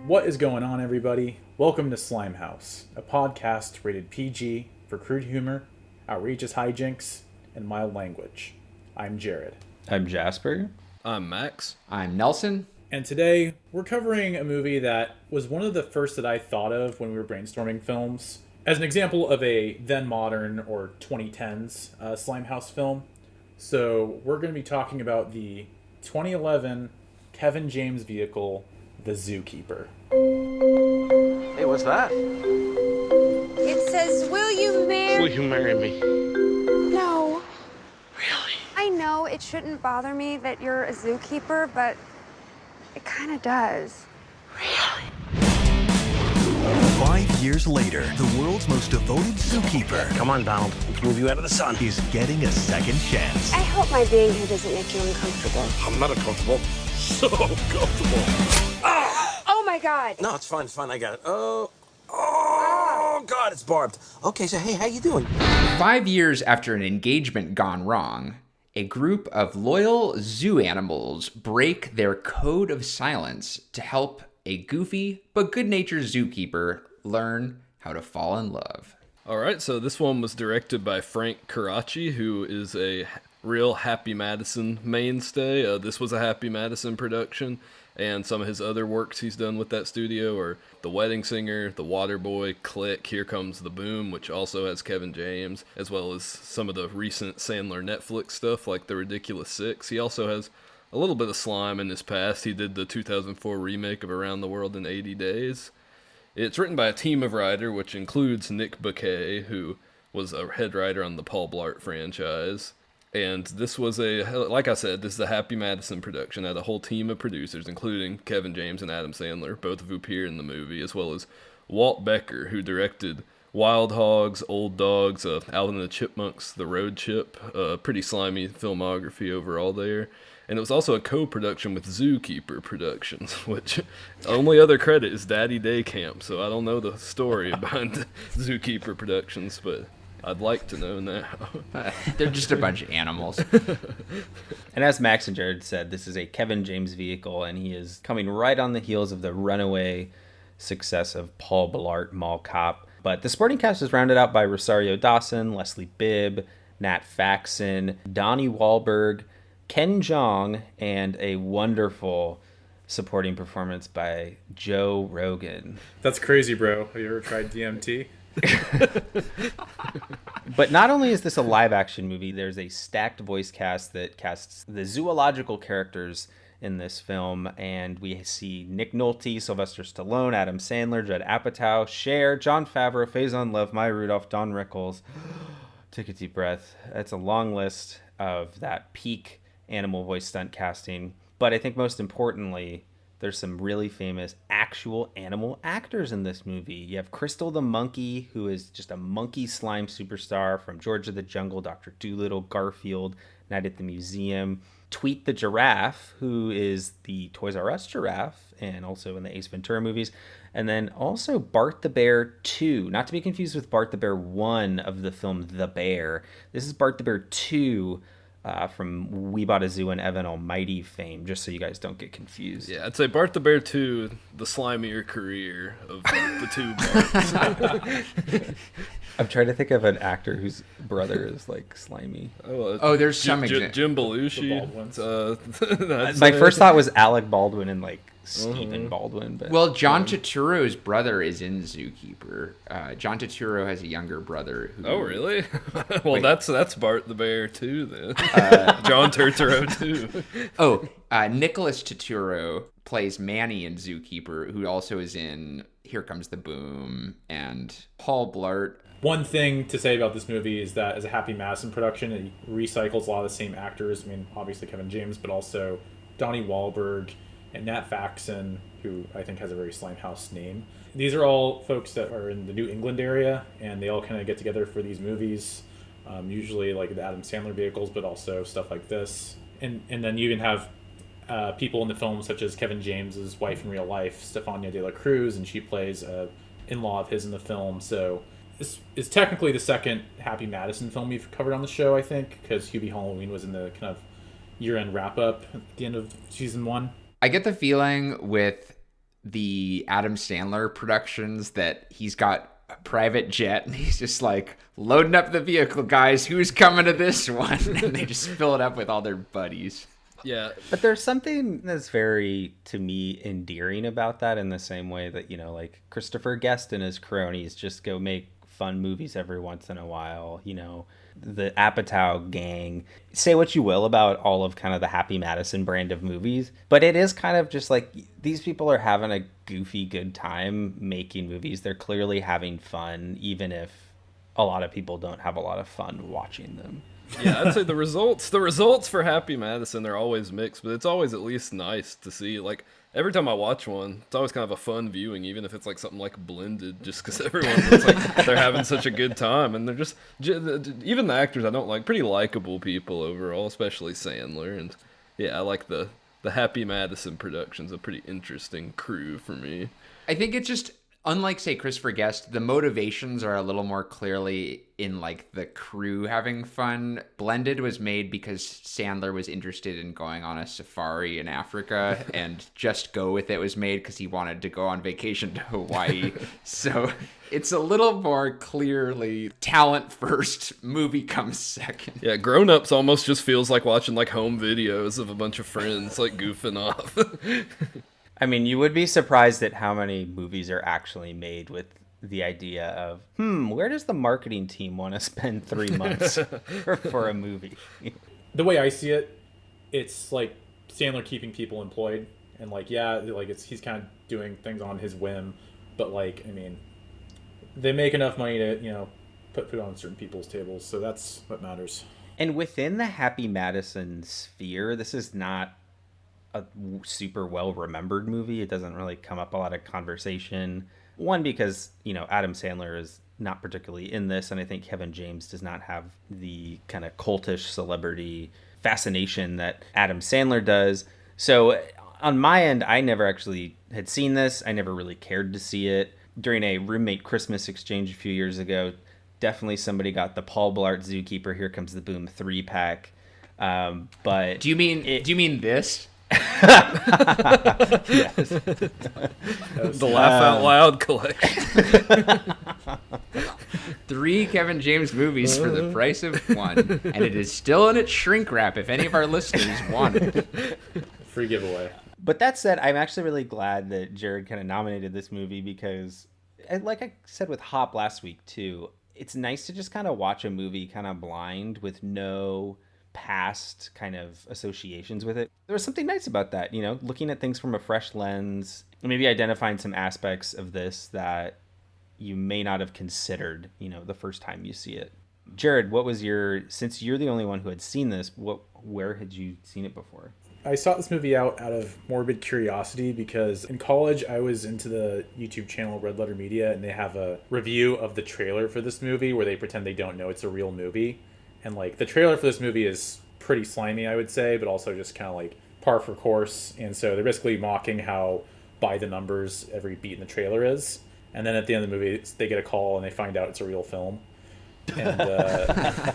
What is going on, everybody? Welcome to Slimehouse, a podcast rated PG for crude humor, outrageous hijinks, and mild language. I'm Jared. I'm Jasper. I'm Max. I'm Nelson. And today, we're covering a movie that was one of the first that I thought of when we were brainstorming films, as an example of a then modern or 2010s Slimehouse film. So we're going to be talking about the 2011 Kevin James vehicle, the Zookeeper. Hey, what's that? It says, will you marry... Will you marry me? No. Really? I know it shouldn't bother me that you're a zookeeper, but it kind of does. Really? 5 years later, the world's most devoted zookeeper Come on, Donald. We can move you out of the sun. is getting a second chance. I hope my being here doesn't make you uncomfortable. I'm not uncomfortable. So comfortable. Oh my God. No, it's fine. I got it. Oh, God, it's barbed. Okay, so hey, how you doing? 5 years after an engagement gone wrong, a group of loyal zoo animals break their code of silence to help a goofy but good-natured zookeeper learn how to fall in love. All right, so this one was directed by Frank Karachi, who is a real Happy Madison mainstay. This was a Happy Madison production, and some of his other works he's done with that studio are The Wedding Singer, The Waterboy, Click, Here Comes the Boom, which also has Kevin James, as well as some of the recent Sandler Netflix stuff like The Ridiculous Six. He also has a little bit of slime in his past. He did the 2004 remake of Around the World in 80 Days. It's written by a team of writers, which includes Nick Bakay, who was a head writer on the Paul Blart franchise. And this was like I said, this is a Happy Madison production. It had a whole team of producers, including Kevin James and Adam Sandler, both of who appear in the movie, as well as Walt Becker, who directed Wild Hogs, Old Dogs, Alvin and the Chipmunks, The Road Chip. Pretty slimy filmography overall there. And it was also a co-production with Zookeeper Productions, which only other credit is Daddy Day Camp, so I don't know the story behind Zookeeper Productions, but I'd like to know now. They're just a bunch of animals. And as Max and Jared said, this is a Kevin James vehicle, and he is coming right on the heels of the runaway success of Paul Blart Mall Cop. But the supporting cast is rounded out by Rosario Dawson, Leslie Bibb, Nat Faxon, Donnie Wahlberg, Ken Jeong, and a wonderful supporting performance by Joe Rogan. That's crazy, bro. Have you ever tried DMT? But not only is this a live-action movie, there's a stacked voice cast that casts the zoological characters in this film, and we see Nick Nolte, Sylvester Stallone, Adam Sandler, Judd Apatow, Cher, Jon Favreau, Faison Love, Maya Rudolph, Don Rickles. Take a deep breath. That's a long list of that peak animal voice stunt casting. But I think most importantly, there's some really famous actual animal actors in this movie. You have Crystal the Monkey, who is just a monkey slime superstar from George of the Jungle, Dr. Dolittle, Garfield, Night at the Museum. Tweet the Giraffe, who is the Toys R Us giraffe and also in the Ace Ventura movies. And then also Bart the Bear 2, not to be confused with Bart the Bear 1 of the film The Bear. This is Bart the Bear 2 from We Bought a Zoo and Evan Almighty fame, just so you guys don't get confused. Yeah, I'd say Bart the Bear 2, the slimier career of the two Barts. I'm trying to think of an actor whose brother is like slimy. There's some Jim Belushi. My first thought was Alec Baldwin and like Stephen Baldwin. But Well, John Turturro's brother is in Zookeeper. John Turturro has a younger brother. Oh, really? Well, that's Bart the Bear too, then. John Turturro too. Nicholas Turturro plays Manny in Zookeeper, who also is in Here Comes the Boom and Paul Blart. One thing to say about this movie is that as a Happy Madison production, it recycles a lot of the same actors. I mean, obviously Kevin James, but also Donnie Wahlberg and Nat Faxon, who I think has a very Slimehouse name. These are all folks that are in the New England area, and they all kind of get together for these movies, usually like the Adam Sandler vehicles, but also stuff like this. And then you even have people in the film such as Kevin James's wife in real life, Stefania de la Cruz, and she plays a in-law of his in the film. So this is technically the second Happy Madison film we've covered on the show, I think, because Hubie Halloween was in the kind of year-end wrap-up at the end of season 1. I get the feeling with the Adam Sandler productions that he's got a private jet and he's just like, loading up the vehicle, guys. Who's coming to this one? And they just fill it up with all their buddies. Yeah. But there's something that's very, to me, endearing about that, in the same way that, you know, like Christopher Guest and his cronies just go make fun movies every once in a while. You know, the Apatow gang. Say what you will about all of kind of the Happy Madison brand of movies, but it is kind of just like, these people are having a goofy good time making movies. They're clearly having fun, even if a lot of people don't have a lot of fun watching them. Yeah, I'd say the results for Happy Madison, they're always mixed, but it's always at least nice to see. Like, every time I watch one, it's always kind of a fun viewing, even if it's like something like Blended, just because everyone looks like they're having such a good time, and they're just, even the actors I don't like, pretty likable people overall, especially Sandler. And yeah, I like the Happy Madison production's a pretty interesting crew for me. I think it's just, unlike, say, Christopher Guest, the motivations are a little more clearly in, like, the crew having fun. Blended was made because Sandler was interested in going on a safari in Africa, and Just Go With It was made because he wanted to go on vacation to Hawaii. So it's a little more clearly talent first, movie comes second. Yeah, Grown Ups almost just feels like watching, like, home videos of a bunch of friends, like, goofing off. I mean, you would be surprised at how many movies are actually made with the idea of, where does the marketing team want to spend 3 months for a movie? The way I see it, it's like Sandler keeping people employed, and like, yeah, like he's kind of doing things on his whim, but like, I mean, they make enough money to, you know, put on certain people's tables, so that's what matters. And within the Happy Madison sphere, this is not a super well remembered movie. It doesn't really come up a lot of conversation. One, because, you know, Adam Sandler is not particularly in this, and I think Kevin James does not have the kind of cultish celebrity fascination that Adam Sandler does. So on my end, I never actually had seen this. I never really cared to see it. During a roommate Christmas exchange a few years ago, definitely somebody got the Paul Blart Zookeeper Here Comes the Boom 3-pack. But Do you mean this? yes. The Laugh Out Loud collection. 3 Kevin James movies for the price of 1, and it is still in its shrink wrap if any of our listeners want it. Free giveaway. But that said, I'm actually really glad that Jared kind of nominated this movie because, like I said with Hop last week too, it's nice to just kind of watch a movie kind of blind with no past kind of associations with it. There was something nice about that, you know, looking at things from a fresh lens, maybe identifying some aspects of this that you may not have considered, you know, the first time you see it. Jared, what was since you're the only one who had seen this, where had you seen it before? I sought this movie out of morbid curiosity because in college I was into the YouTube channel Red Letter Media, and they have a review of the trailer for this movie where they pretend they don't know it's a real movie. And like, the trailer for this movie is pretty slimy, I would say, but also just kind of like par for course. And so they're basically mocking how by the numbers every beat in the trailer is. And then at the end of the movie, they get a call and they find out it's a real film. And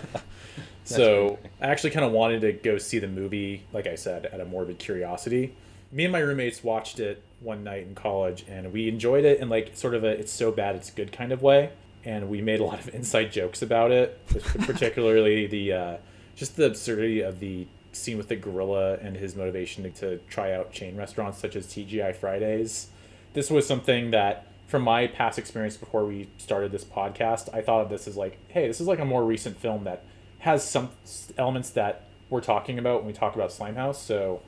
so I actually kind of wanted to go see the movie, like I said, out of morbid curiosity. Me and my roommates watched it one night in college, and we enjoyed it in like sort of a it's so bad it's good kind of way. And we made a lot of inside jokes about it, particularly the just the absurdity of the scene with the gorilla and his motivation to try out chain restaurants such as TGI Fridays. This was something that, from my past experience before we started this podcast, I thought of this as like, hey, this is like a more recent film that has some elements that we're talking about when we talk about Slimehouse. So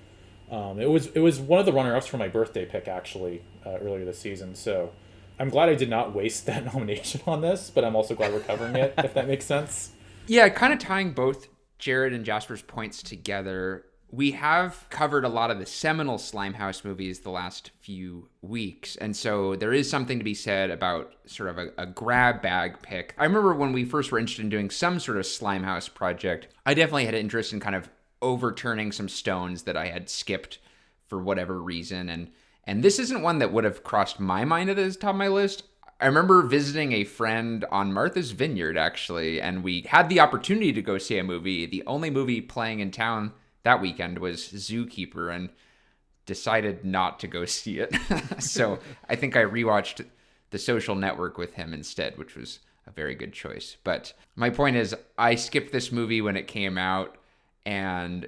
it was one of the runner-ups for my birthday pick, actually, earlier this season. So I'm glad I did not waste that nomination on this, but I'm also glad we're covering it, if that makes sense. Yeah, kind of tying both Jared and Jasper's points together, we have covered a lot of the seminal Slimehouse movies the last few weeks, and so there is something to be said about sort of a grab bag pick. I remember when we first were interested in doing some sort of Slimehouse project, I definitely had an interest in kind of overturning some stones that I had skipped for whatever reason, and this isn't one that would have crossed my mind at the top of my list. I remember visiting a friend on Martha's Vineyard, actually, and we had the opportunity to go see a movie. The only movie playing in town that weekend was Zookeeper, and decided not to go see it. So I think I rewatched The Social Network with him instead, which was a very good choice. But my point is, I skipped this movie when it came out and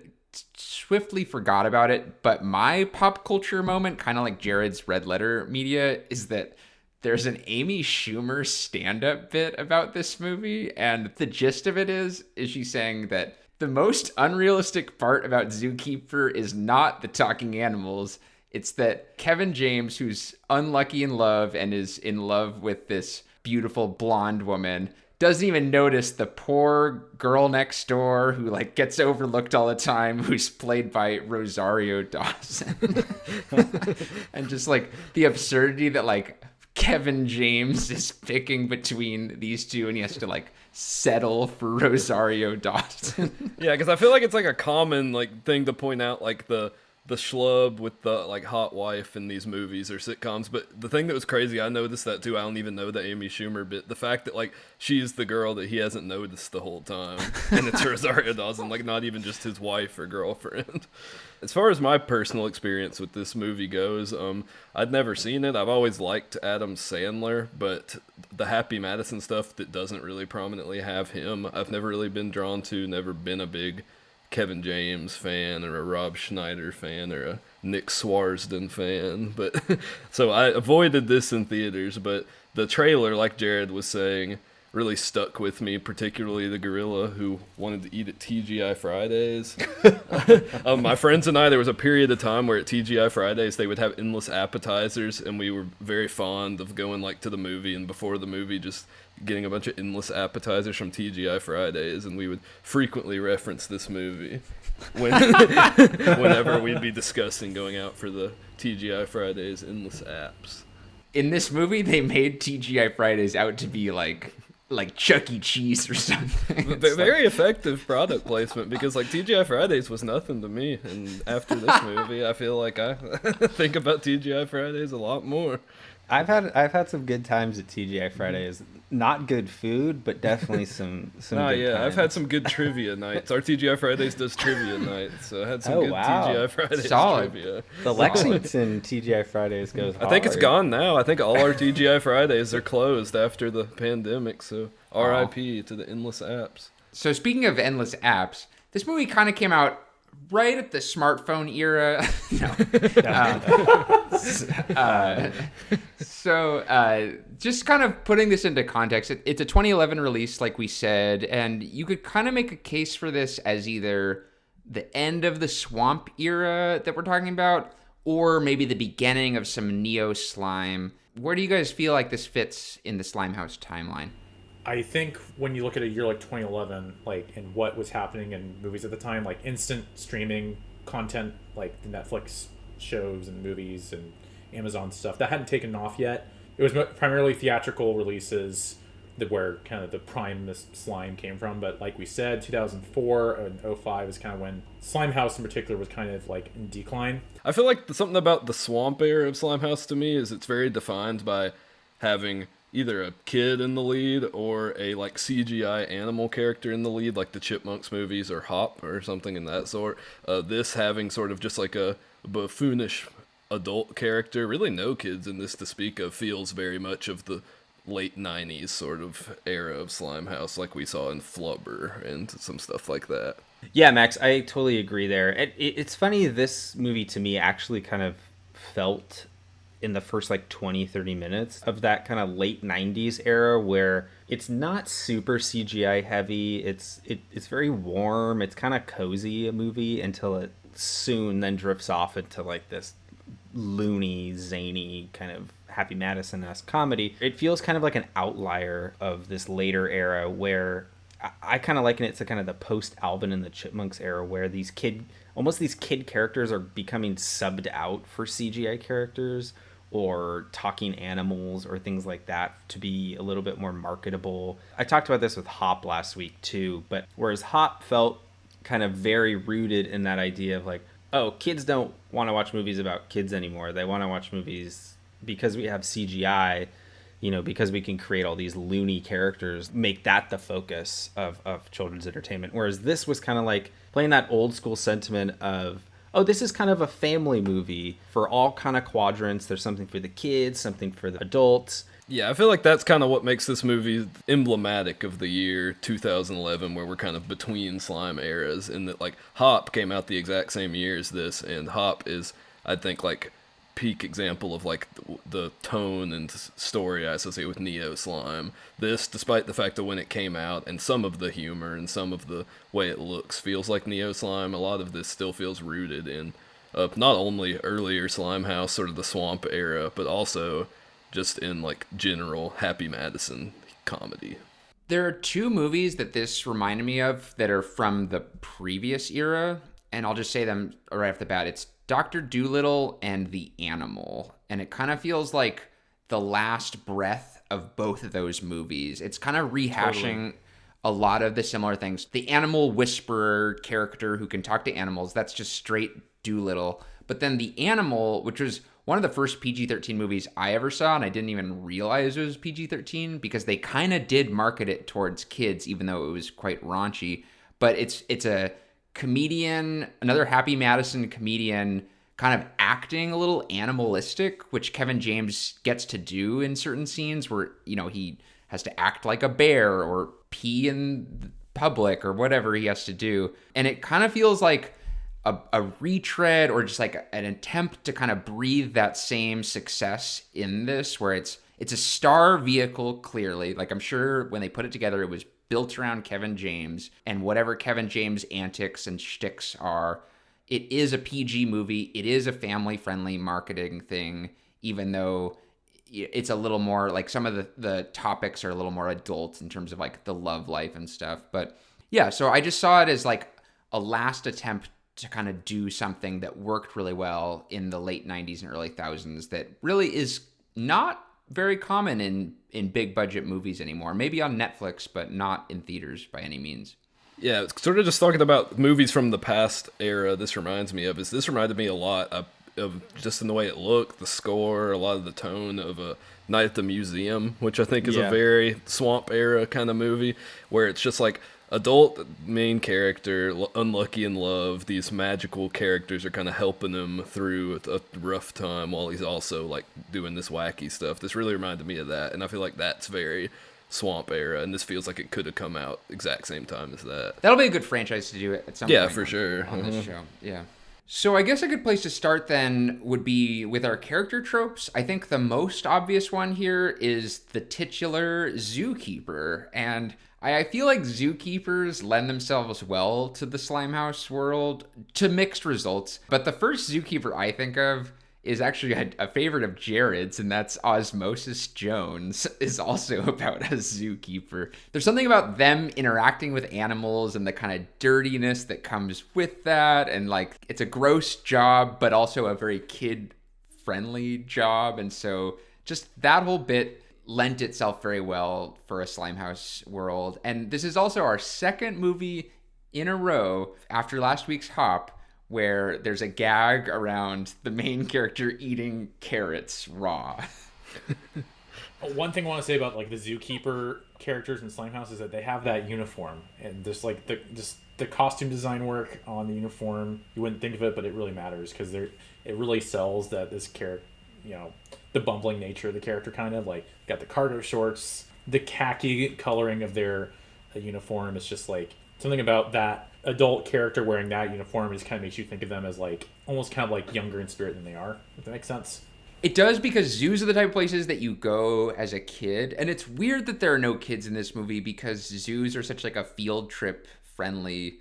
swiftly forgot about it. But my pop culture moment, kind of like Jared's Red Letter Media, is that there's an Amy Schumer stand-up bit about this movie. And the gist of it is she's saying that the most unrealistic part about Zookeeper is not the talking animals. It's that Kevin James, who's unlucky in love and is in love with this beautiful blonde woman, doesn't even notice the poor girl next door who like gets overlooked all the time, who's played by Rosario Dawson. And just like the absurdity that like Kevin James is picking between these two and he has to like settle for Rosario Dawson. Yeah, because I feel like it's like a common like thing to point out, like the schlub with the like hot wife in these movies or sitcoms. But the thing that was crazy, I noticed that too. I don't even know the Amy Schumer bit. The fact that like she's the girl that he hasn't noticed the whole time, and it's Rosario Dawson, like not even just his wife or girlfriend. As far as my personal experience with this movie goes, I'd never seen it. I've always liked Adam Sandler, but the Happy Madison stuff that doesn't really prominently have him, I've never really been drawn to. Never been a big Kevin James fan or a Rob Schneider fan or a Nick Swarsden fan, but so I avoided this in theaters. But the trailer, like Jared was saying, really stuck with me, particularly the gorilla who wanted to eat at TGI Fridays. My friends and I, there was a period of time where at TGI Fridays they would have endless appetizers, and we were very fond of going like to the movie and before the movie just getting a bunch of endless appetizers from TGI Fridays, and we would frequently reference this movie whenever we'd be discussing going out for the TGI Fridays endless apps. In this movie, they made TGI Fridays out to be like Chuck E. Cheese or something. Very effective product placement, because like TGI Fridays was nothing to me, and after this movie, I feel like I think about TGI Fridays a lot more. I've had some good times at TGI Fridays. Not good food, but definitely some good times. I've had some good trivia nights. Our TGI Fridays does trivia nights, so I had some good TGI Fridays trivia. The Lexington TGI Fridays goes hard. I think it's gone now. I think all our TGI Fridays are closed after the pandemic, so RIP to the endless apps. So speaking of endless apps, this movie kind of came out right at the smartphone era. Just kind of putting this into context, it's a 2011 release, like we said, and you could kind of make a case for this as either the end of the swamp era that we're talking about, or maybe the beginning of some Neo Slime. Where do you guys feel like this fits in the Slimehouse timeline? I think when you look at a year like 2011, like, and what was happening in movies at the time, like instant streaming content, like the Netflix shows and movies and Amazon stuff, that hadn't taken off yet. It was primarily theatrical releases that where kind of the prime this slime came from. But like we said, 2004 and 2005 is kind of when Slimehouse in particular was kind of like in decline. I feel like something about the swamp era of Slimehouse to me is it's very defined by having either a kid in the lead or a like CGI animal character in the lead, like the Chipmunks movies or Hop or something in that sort. This having sort of just like a buffoonish adult character, really no kids in this to speak of, feels very much of the late 90s sort of era of Slimehouse, like we saw in Flubber and some stuff like that. Yeah, Max, I totally agree there. It's funny, this movie to me actually kind of felt in the first like 20-30 minutes of that kind of late 90s era where it's not super CGI heavy. It's very warm. It's kind of cozy a movie until it soon then drifts off into like this loony, zany kind of Happy Madison-esque comedy. It feels kind of like an outlier of this later era where I kind of liken it to kind of the post-Alvin and the Chipmunks era where these kid characters are becoming subbed out for CGI characters or talking animals or things like that to be a little bit more marketable. I talked about this with Hop last week too, but whereas Hop felt kind of very rooted in that idea of like, oh, kids don't want to watch movies about kids anymore. They want to watch movies because we have CGI, because we can create all these loony characters, make that the focus of children's entertainment. Whereas this was kind of like playing that old school sentiment of, oh, this is kind of a family movie for all kind of quadrants. There's something for the kids, something for the adults. Yeah, I feel like that's kind of what makes this movie emblematic of the year 2011, where we're kind of between slime eras, and that like Hop came out the exact same year as this, and Hop is, I think, like peak example of like the tone and story I associate with Neo Slime. This, despite the fact that when it came out, and some of the humor and some of the way it looks feels like Neo Slime, a lot of this still feels rooted in not only earlier Slimehouse, sort of the swamp era, but also just in like general Happy Madison comedy. There are two movies that this reminded me of that are from the previous era, and I'll just say them right off the bat. It's Dr. Dolittle and The Animal, and it kind of feels like the last breath of both of those movies. It's kind of rehashing a lot of the similar things. The animal whisperer character who can talk to animals, that's just straight Dolittle. But then The Animal, which was one of the first PG-13 movies I ever saw, and I didn't even realize it was PG-13 because they kind of did market it towards kids, even though it was quite raunchy. But it's a comedian, another Happy Madison comedian, kind of acting a little animalistic, which Kevin James gets to do in certain scenes where, you know, he has to act like a bear or pee in public or whatever he has to do. And it kind of feels like a retread or just like an attempt to kind of breathe that same success in this, where it's a star vehicle, clearly. Like, I'm sure when they put it together, it was built around Kevin James and whatever Kevin James' antics and shticks are. It is a PG movie. It is a family-friendly marketing thing, even though it's a little more, like, some of the topics are a little more adult in terms of, like, the love life and stuff. But, yeah, so I just saw it as, like, a last attempt to kind of do something that worked really well in the late 90s and early 2000s that really is not very common in big budget movies anymore. Maybe on Netflix, but not in theaters by any means. Yeah, it's sort of just talking about movies from the past era. This reminds me of this reminded me a lot of just in the way it looked, the score, a lot of the tone of a Night at the Museum, which I think is a very swamp era kind of movie, where it's just like adult main character, unlucky in love. These magical characters are kind of helping him through a rough time while he's also like doing this wacky stuff. This really reminded me of that, and I feel like that's very swamp era, and this feels like it could have come out exact same time as that. That'll be a good franchise to do it at some point. Yeah, for sure. On this show, yeah. So I guess a good place to start then would be with our character tropes. I think the most obvious one here is the titular Zookeeper, and I feel like Zookeepers lend themselves well to the Slimehouse world, to mixed results. But the first Zookeeper I think of is actually a favorite of Jared's, and that's Osmosis Jones, is also about a zookeeper. There's something about them interacting with animals and the kind of dirtiness that comes with that, and like it's a gross job, but also a very kid-friendly job, and so just that whole bit lent itself very well for a Slimehouse world. And this is also our second movie in a row after last week's Hop where there's a gag around the main character eating carrots raw. One thing I want to say about like the Zookeeper characters in Slimehouse is that they have that uniform, and just like the costume design work on the uniform, you wouldn't think of it, but it really matters because it really sells that this character, you know, the bumbling nature of the character, kind of like got the cargo shorts, the khaki coloring of their uniform. It's just like something about that adult character wearing that uniform just kind of makes you think of them as like almost kind of like younger in spirit than they are, if that makes sense. It does, because zoos are the type of places that you go as a kid, and it's weird that there are no kids in this movie because zoos are such like a field trip friendly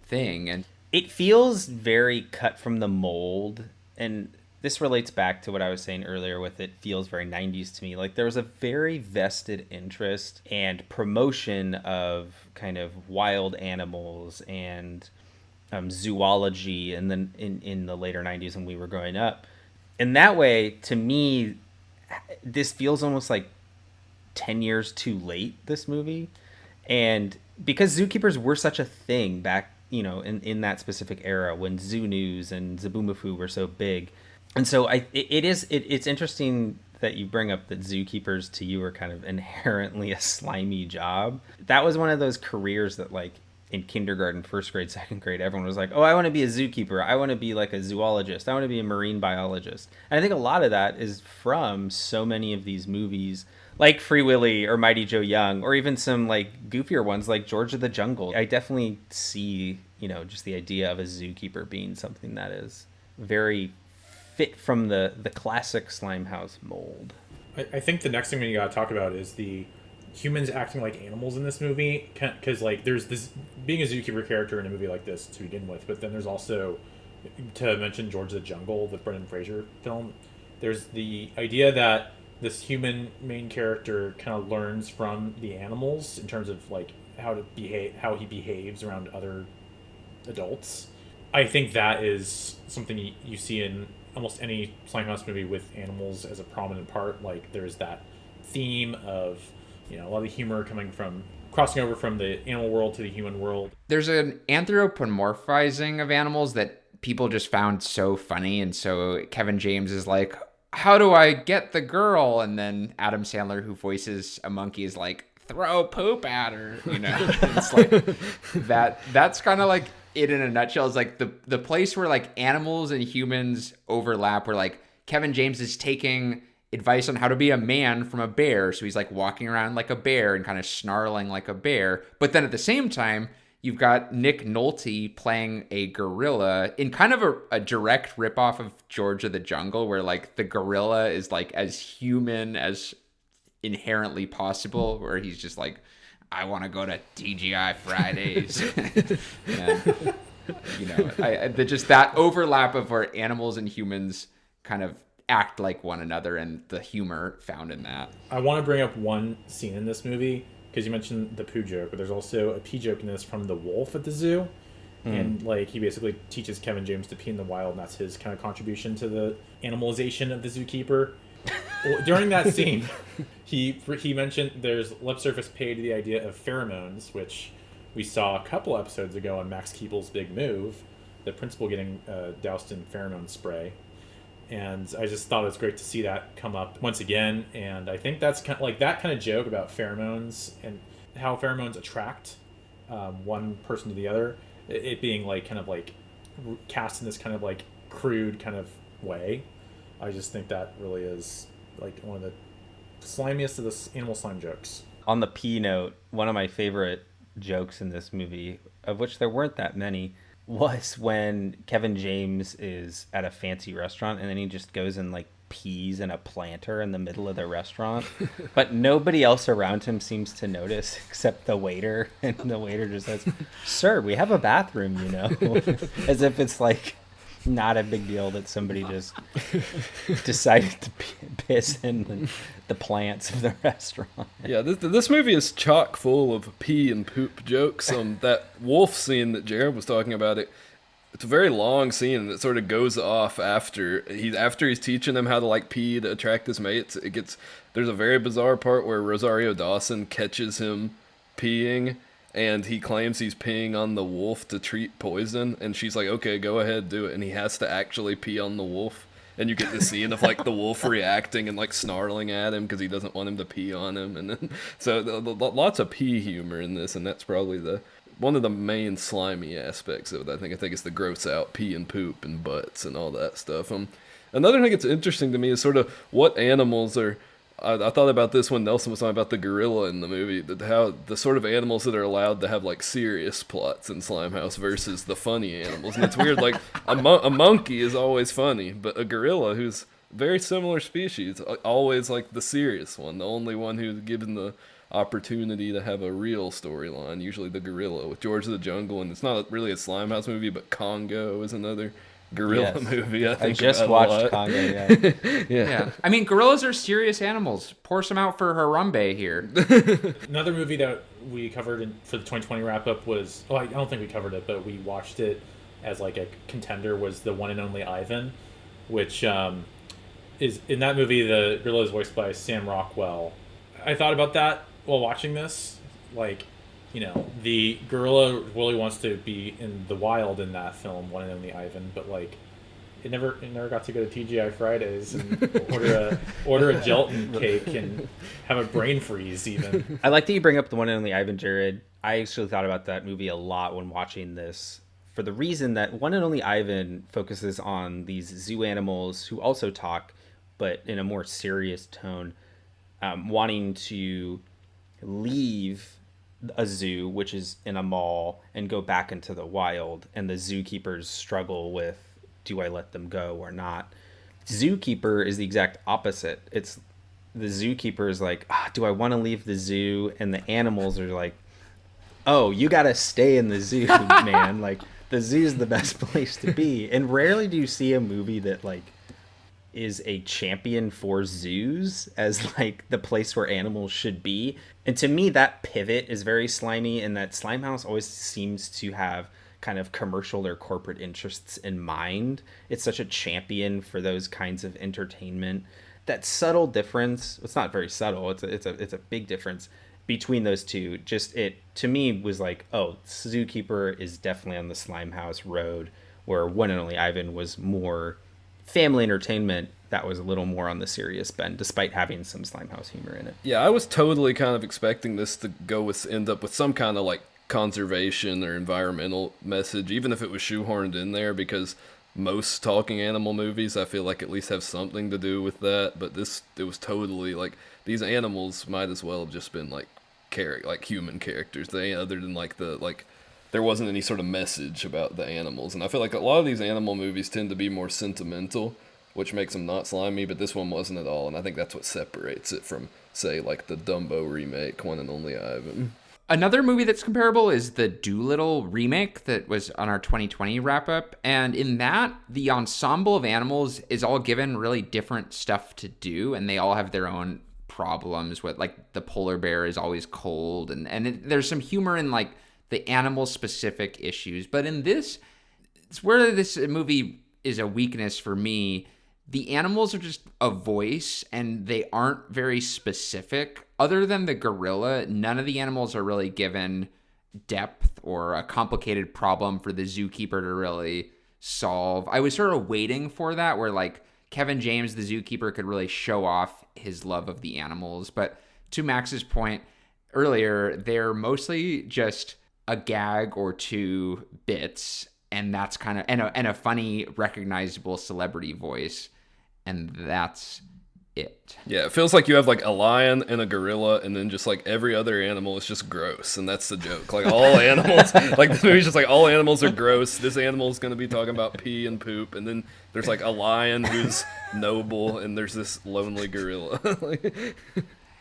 thing, and it feels very cut from the mold. And this relates back to what I was saying earlier with it feels very 90s to me. Like there was a very vested interest and promotion of kind of wild animals and zoology, and then in the later 90s when we were growing up. In that way, to me, this feels almost like 10 years too late, this movie. And because Zookeepers were such a thing back, you know, in that specific era when Zoo News and Zaboomafoo were so big. And so it's interesting that you bring up that Zookeepers to you are kind of inherently a slimy job. That was one of those careers that like in kindergarten, first grade, second grade, everyone was like, oh, I want to be a zookeeper. I want to be like a zoologist. I want to be a marine biologist. And I think a lot of that is from so many of these movies like Free Willy or Mighty Joe Young, or even some like goofier ones like George of the Jungle. I definitely see, just the idea of a zookeeper being something that is very fit from the classic Slimehouse mold. I think the next thing we got to talk about is the humans acting like animals in this movie, because like there's this being a zookeeper character in a movie like this to begin with, but then there's also, to mention George of the Jungle, the Brendan Fraser film, there's the idea that this human main character kind of learns from the animals in terms of like how he behaves around other adults. I think that is something you see in almost any Slimehouse movie with animals as a prominent part. Like there's that theme of a lot of the humor crossing over from the animal world to the human world. There's an anthropomorphizing of animals that people just found so funny, and so Kevin James is like, how do I get the girl? And then Adam Sandler, who voices a monkey, is like, throw poop at her. It's like that's kind of like it in a nutshell. Is like the place where like animals and humans overlap, where like Kevin James is taking advice on how to be a man from a bear. So he's like walking around like a bear and kind of snarling like a bear. But then at the same time, you've got Nick Nolte playing a gorilla in kind of a direct ripoff of George of the Jungle, where like the gorilla is like as human as inherently possible, where he's just like, I want to go to TGI Fridays. And, just that overlap of where animals and humans kind of act like one another, and the humor found in that. I want to bring up one scene in this movie, because you mentioned the poo joke, but there's also a pee joke in this from the wolf at the zoo. And like he basically teaches Kevin James to pee in the wild, and that's his kind of contribution to the animalization of the zookeeper. During that scene, he mentioned there's lip service paid to the idea of pheromones, which we saw a couple episodes ago on Max Keeble's Big Move, the principal getting doused in pheromone spray. And I just thought it was great to see that come up once again. And I think that's kind of like that kind of joke about pheromones and how pheromones attract one person to the other. It being like kind of like cast in this kind of like crude kind of way. I just think that really is like one of the slimiest of the animal slime jokes. On the pee note, one of my favorite jokes in this movie, of which there weren't that many, was when Kevin James is at a fancy restaurant and then he just goes and like pees in a planter in the middle of the restaurant, but nobody else around him seems to notice except the waiter, and the waiter just says, "Sir, we have a bathroom," as if it's like not a big deal that somebody just decided to piss in the plants of the restaurant. Yeah, this movie is chock full of pee and poop jokes. That wolf scene that Jared was talking about, it's a very long scene, and it sort of goes off after he's teaching them how to like pee to attract his mates. There's a very bizarre part where Rosario Dawson catches him peeing, and he claims he's peeing on the wolf to treat poison, and she's like, okay, go ahead, do it. And he has to actually pee on the wolf, and you get the scene of like the wolf reacting and like snarling at him because he doesn't want him to pee on him. And then lots of pee humor in this, and that's probably one of the main slimy aspects of it. I think it's the gross out pee and poop and butts and all that stuff. Another thing that's interesting to me is sort of what animals are. I thought about this when Nelson was talking about the gorilla in the movie, how the sort of animals that are allowed to have like serious plots in Slimehouse versus the funny animals. And it's weird, like a monkey is always funny, but a gorilla, who's very similar species, always like the serious one, the only one who's given the opportunity to have a real storyline, usually the gorilla. With George of the Jungle, and it's not really a Slimehouse movie, but Congo is another gorilla movie. I just watched Congo. Yeah. I mean, gorillas are serious animals. Pour some out for Harambe here. Another movie that we covered for the 2020 wrap up was, I don't think we covered it, but we watched it as like a contender, was The One and Only Ivan, which is in that movie the gorilla is voiced by Sam Rockwell. I thought about that while watching this, like, the gorilla really wants to be in the wild in that film, One and Only Ivan, but like it never got to go to TGI Fridays and order a gelatin cake and have a brain freeze even. I like that you bring up The One and Only Ivan, Jared. I actually thought about that movie a lot when watching this, for the reason that One and Only Ivan focuses on these zoo animals who also talk, but in a more serious tone, wanting to leave a zoo, which is in a mall, and go back into the wild. And the zookeepers struggle with, do I let them go or not? Zookeeper is the exact opposite. It's the zookeeper is like, do I want to leave the zoo? And the animals are like, oh, you got to stay in the zoo, man. Like, the zoo is the best place to be. And rarely do you see a movie that, like, is a champion for zoos as, like, the place where animals should be. And to me, that pivot is very slimy, and that Slimehouse always seems to have kind of commercial or corporate interests in mind. It's such a champion for those kinds of entertainment. That subtle difference, it's not very subtle, it's a big difference between those two. Just, it to me was like, oh, Zookeeper is definitely on the Slimehouse road, where One and Only Ivan was more family entertainment that was a little more on the serious bend, despite having some Slimehouse humor in it. Yeah, I was totally kind of expecting this to end up with some kind of like conservation or environmental message, even if it was shoehorned in there, because most talking animal movies, I feel like, at least have something to do with that. But it was totally like, these animals might as well have just been like human characters. They, other than there wasn't any sort of message about the animals. And I feel like a lot of these animal movies tend to be more sentimental, which makes them not slimy, but this one wasn't at all. And I think that's what separates it from, say, like the Dumbo remake, One and Only Ivan. Another movie that's comparable is the Dolittle remake that was on our 2020 wrap-up. And in that, the ensemble of animals is all given really different stuff to do, and they all have their own problems with, like, the polar bear is always cold, and there's some humor in, like, the animal-specific issues. But in this, it's where this movie is a weakness for me. The animals are just a voice, and they aren't very specific. Other than the gorilla, none of the animals are really given depth or a complicated problem for the zookeeper to really solve. I was sort of waiting for that, where, like, Kevin James, the zookeeper, could really show off his love of the animals. But to Max's point earlier, they're mostly just a gag or two bits, and that's kind of and a funny, recognizable celebrity voice, and that's it. Yeah, it feels like you have like a lion and a gorilla, and then just like every other animal is just gross, and that's the joke. Like, all animals, like, the movie's just like, all animals are gross. This animal is going to be talking about pee and poop, and then there's like a lion who's noble, and there's this lonely gorilla.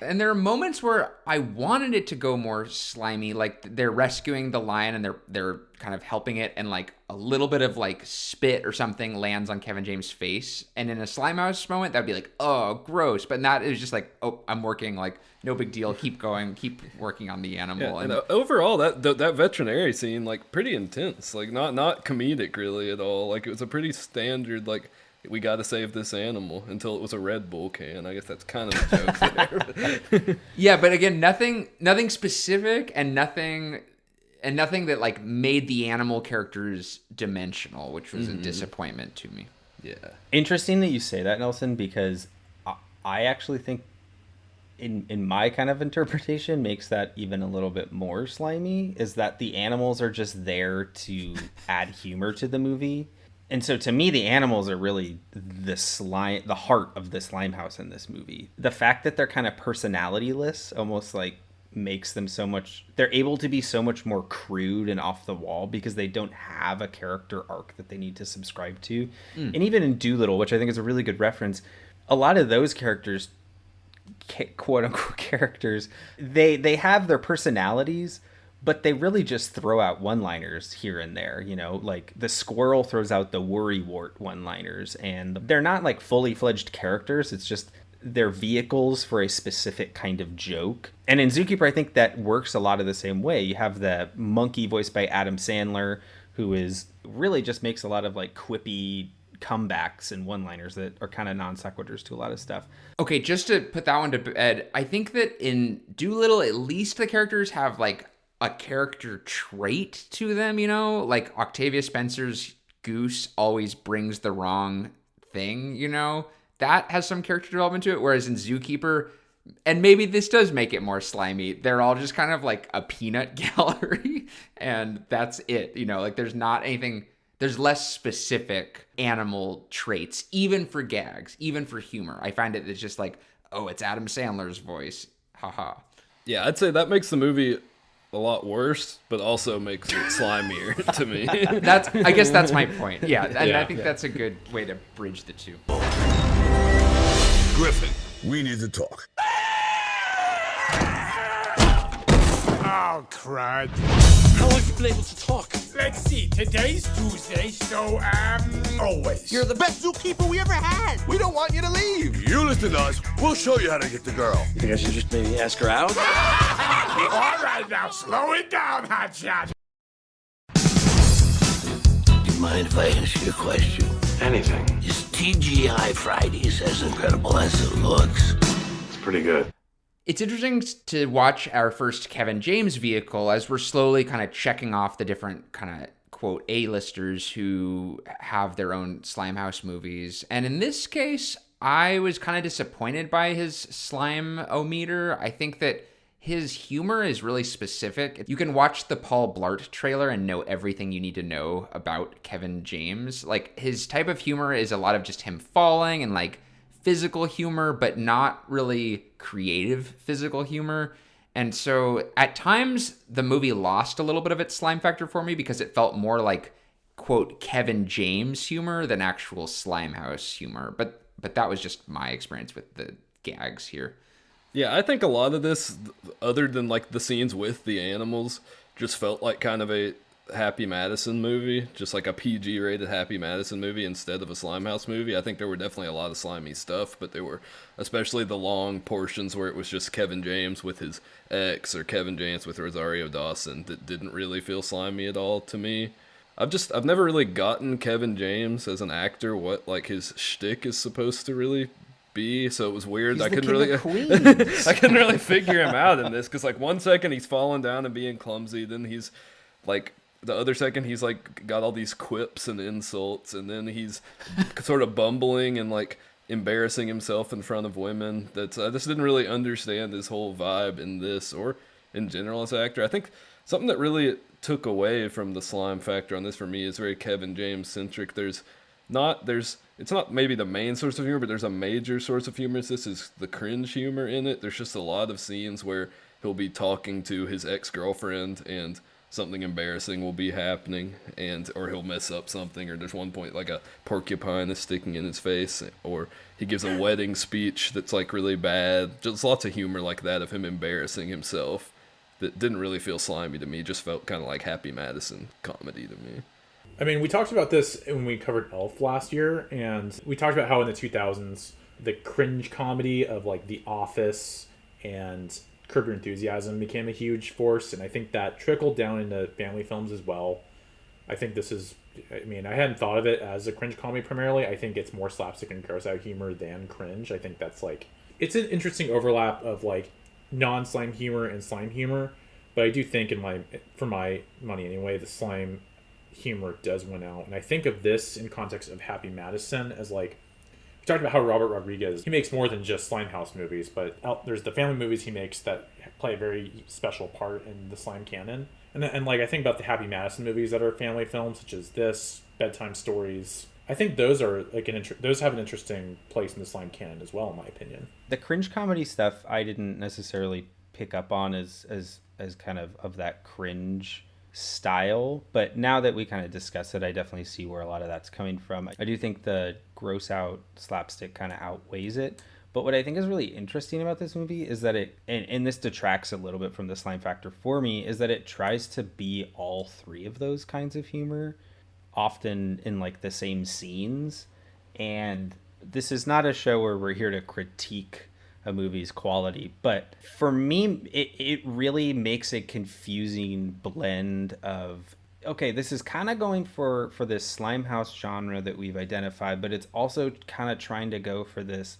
And there are moments where I wanted it to go more slimy, like they're rescuing the lion and they're kind of helping it, and like a little bit of like spit or something lands on Kevin James' face. And in a Slimehouse moment, that'd be like, oh, gross. But it was just like, oh, I'm working, like, no big deal. Keep going, keep working on the animal. Yeah, and overall, that veterinary scene, like, pretty intense, like not comedic really at all. Like, it was a pretty standard, like, we got to save this animal, until it was a Red Bull can. I guess that's kind of the joke there. Yeah, but again, nothing specific, and nothing that, like, made the animal characters dimensional, which was a disappointment to me. Yeah. Interesting that you say that, Nelson, because I actually think in my kind of interpretation makes that even a little bit more slimy, is that the animals are just there to add humor to the movie. And so to me, the animals are really the heart of the Slimehouse in this movie. The fact that they're kind of personality-less almost like makes them they're able to be so much more crude and off the wall because they don't have a character arc that they need to subscribe to. And even in Dolittle, which I think is a really good reference, a lot of those characters, quote unquote characters, they have their personalities, but they really just throw out one-liners here and there, you know, like the squirrel throws out the worrywart one-liners, and they're not like fully fledged characters. It's just they're vehicles for a specific kind of joke. And in Zookeeper, I think that works a lot of the same way. You have the monkey voiced by Adam Sandler, who is really just makes a lot of like quippy comebacks and one-liners that are kind of non sequiturs to a lot of stuff. Okay, just to put that one to bed, I think that in Dolittle, at least the characters have like a character trait to them, you know? Like Octavia Spencer's goose always brings the wrong thing, you know? That has some character development to it, whereas in Zookeeper, And maybe this does make it more slimy. They're all just kind of like a peanut gallery, and that's it. You know, like there's not anything, there's less specific animal traits, even for gags, even for humor. I find it's just like, oh, it's Adam Sandler's voice. Haha. Yeah, I'd say that makes the movie a lot worse, but also makes it slimier to me. I guess that's my point. Yeah, and Yeah. I think that's a good way to bridge the two. Griffin, we need to talk. Oh, crud. How long have you been able to talk? Let's see, today's Tuesday, so, Always. You're the best zookeeper we ever had. We don't want you to leave. You listen to us. We'll show you how to get the girl. You think I should just maybe ask her out? All right, now, slow it down, hotshot. Do you mind if I ask you a question? Anything. Is TGI Fridays as incredible as it looks? It's pretty good. It's interesting to watch our first Kevin James vehicle as we're slowly kind of checking off the different kind of, quote, A-listers who have their own Slimehouse movies. And in this case, I was kind of disappointed by his slime-o-meter. I think that his humor is really specific. You can watch the Paul Blart trailer and know everything you need to know about Kevin James. Like, his type of humor is a lot of just him falling and, like, physical humor, but not really creative physical humor. And so at times the movie lost a little bit of its slime factor for me because it felt more like, quote, Kevin James humor than actual Slimehouse humor. But that was just my experience with the gags here. Yeah, I think a lot of this, other than like the scenes with the animals, just felt like kind of a Happy Madison movie, just like a PG-rated Happy Madison movie instead of a Slimehouse movie. I think there were definitely a lot of slimy stuff, but there were especially the long portions where it was just Kevin James with his ex or Kevin James with Rosario Dawson that didn't really feel slimy at all to me. I've never really gotten Kevin James as an actor what like his shtick is supposed to really be, so it was weird. He's I the couldn't king really of Queens. I couldn't really figure him out in this because like 1 second he's falling down and being clumsy, then he's like the other second he's like got all these quips and insults, and then he's sort of bumbling and like embarrassing himself in front of women. I just didn't really understand his whole vibe in this or in general as an actor. I think something that really took away from the slime factor on this for me is very Kevin James centric. It's not maybe the main source of humor, but there's a major source of humor. This is the cringe humor in it. There's just a lot of scenes where he'll be talking to his ex-girlfriend and something embarrassing will be happening, or he'll mess up something, or there's one point like a porcupine is sticking in his face, or he gives a wedding speech that's like really bad. Just lots of humor like that of him embarrassing himself that didn't really feel slimy to me, just felt kind of like Happy Madison comedy to me. I mean, we talked about this when we covered Elf last year, and we talked about how in the 2000s, the cringe comedy of like The Office and Curb Your Enthusiasm became a huge force, and I think that trickled down into family films as well. I think this is, I mean, I hadn't thought of it as a cringe comedy primarily. I think it's more slapstick and gross out humor than cringe. I think that's like, it's an interesting overlap of like non-slime humor and slime humor, but I do think for my money anyway, the slime humor does win out. And I think of this in context of Happy Madison as like, we talked about how Robert Rodriguez, he makes more than just Slimehouse movies, but there's the family movies he makes that play a very special part in the slime canon. And like I think about the Happy Madison movies that are family films, such as this, Bedtime Stories. I think those are like those have an interesting place in the slime canon as well, in my opinion. The cringe comedy stuff I didn't necessarily pick up on as kind of that cringe style, but now that we kind of discuss it, I definitely see where a lot of that's coming from. I do think the gross out slapstick kind of outweighs it, but what I think is really interesting about this movie is that and this detracts a little bit from the slime factor for me, is that it tries to be all three of those kinds of humor, often in like the same scenes. And this is not a show where we're here to critique a movie's quality, but for me it really makes a confusing blend of, okay, this is kind of going for this Slimehouse genre that we've identified, but it's also kind of trying to go for this,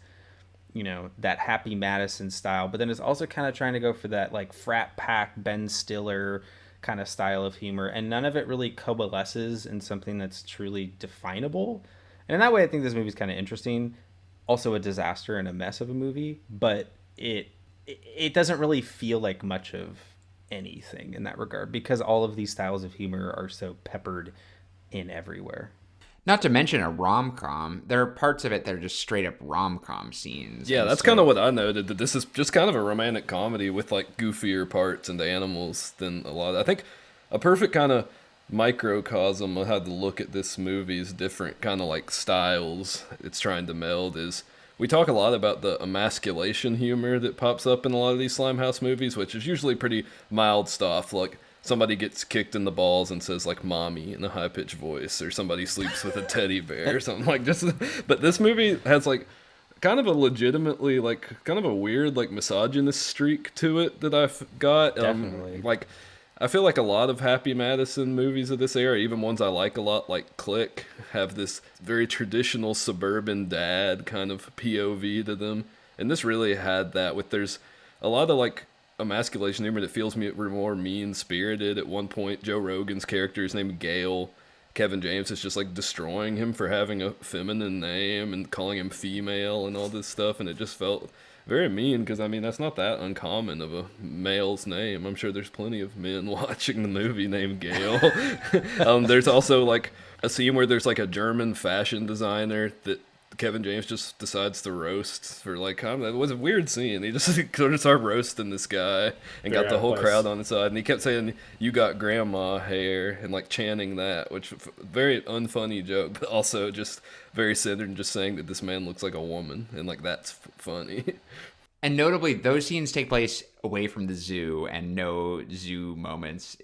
you know, that Happy Madison style, but then it's also kind of trying to go for that like frat pack Ben Stiller kind of style of humor, and none of it really coalesces in something that's truly definable. And in that way I think this movie's kind of interesting. Also a disaster and a mess of a movie, but it it doesn't really feel like much of anything in that regard because all of these styles of humor are so peppered in everywhere. Not to mention a rom-com. There are parts of it that are just straight up rom-com scenes. Yeah, and that's so- kind of what I noted, that this is just kind of a romantic comedy with like goofier parts and animals than a lot. I think a perfect kind of microcosm of how to look at this movie's different kind of like styles it's trying to meld is we talk a lot about the emasculation humor that pops up in a lot of these Slimehouse movies, which is usually pretty mild stuff, like somebody gets kicked in the balls and says like mommy in a high-pitched voice, or somebody sleeps with a teddy bear or something like just. But this movie has like kind of a legitimately like kind of a weird like misogynist streak to it that I've got. Definitely. Like I feel like a lot of Happy Madison movies of this era, even ones I like a lot, like Click, have this very traditional suburban dad kind of POV to them. And this really had that with there's a lot of like emasculation humor that feels more mean-spirited. At one point, Joe Rogan's character is named Gale. Kevin James is just like destroying him for having a feminine name and calling him female and all this stuff. And it just felt very mean because, I mean, that's not that uncommon of a male's name. I'm sure there's plenty of men watching the movie named Gale. There's also like a scene where there's like a German fashion designer that Kevin James just decides to roast for like, it was a weird scene. He just sort of started roasting this guy and got the whole crowd on his side. And he kept saying, "You got grandma hair," and like chanting that, which very unfunny joke, but also just very centered in just saying that this man looks like a woman. And like, that's funny. And notably, those scenes take place away from the zoo, and no zoo moments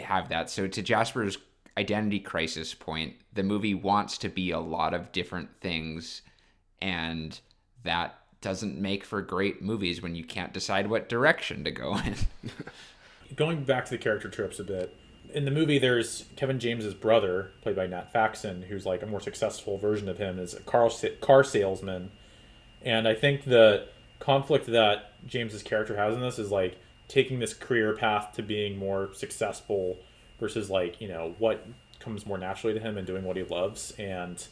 have that. So to Jasper's identity crisis point, the movie wants to be a lot of different things, and that doesn't make for great movies when you can't decide what direction to go in. Going back to the character tropes a bit, in the movie there's Kevin James's brother, played by Nat Faxon, who's like a more successful version of him, as a car salesman. And I think the conflict that James's character has in this is like taking this career path to being more successful versus like, you know, what comes more naturally to him and doing what he loves. And